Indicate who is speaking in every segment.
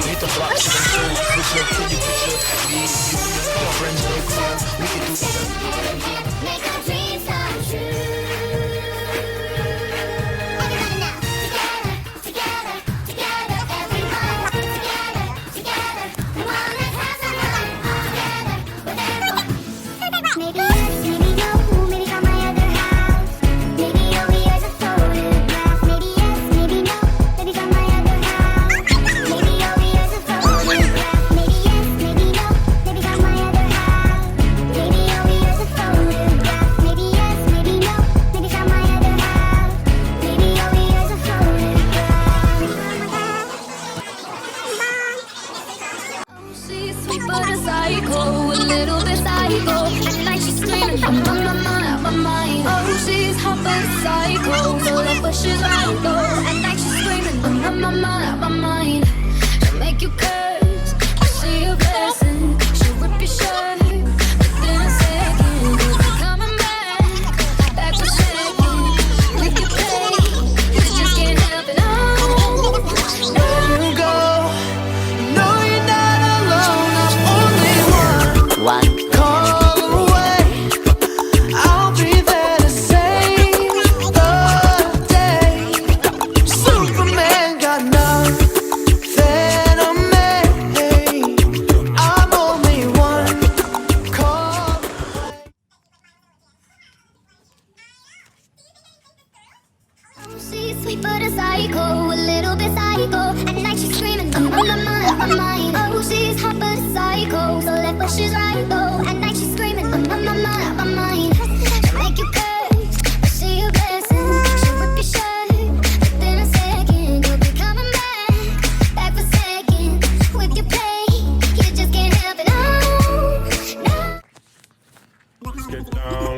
Speaker 1: Hit the block, shit, I'm sure. Switch up to you, put your me, you, your friends, no crew. We can do
Speaker 2: Make our dreams come true. Everybody now, together, together, everyone, together. Come on, let's have some fun. Together, with everyone. Maybe yes, maybe no, maybe on my other half. Maybe over here's a photograph. Maybe yes, maybe no, maybe on my other half. Maybe over here's a photograph. Maybe yes, maybe no, maybe on my other half. Maybe over here's a photograph. Maybe yes, maybe no, maybe on my other half. Maybe over here's a photograph.
Speaker 3: She's sweet but a psycho, a little bit psycho. At night she's screaming, I'm on my mind, out my mind. Oh, she's hot but a psycho, so left but she's right though. At night she's screaming, I'm on my mind, out my mind. She'll make you curse, you see a blessing. She'll rip your shirt within a second. You'll be coming back for second. With your play, you just can't help it.
Speaker 1: Let you go. No, you're not alone. I'm only one call away. I'll be there to save the day. Superman got nothing on me. I'm only one call.
Speaker 2: She's sweet but a psycho, a little bit psycho. At night she's screaming, I'm on my mind, out my mind. Oh, she's hot but a psycho, so left but she's right though. At night she's screaming, I'm on my mind, out my mind. She'll make you curse, but she a blessing. She'll rip your shirt within a second. You'll be coming back for second. With your play, you just can't help it. Oh, no.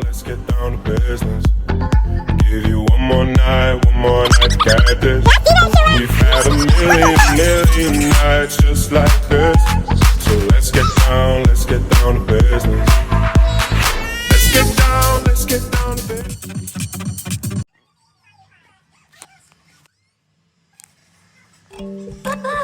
Speaker 4: Let's get down to business. Give you one more night to get this. We've had a million nights just like this. So let's get down to business. Let's get down to business.
Speaker 2: Bye.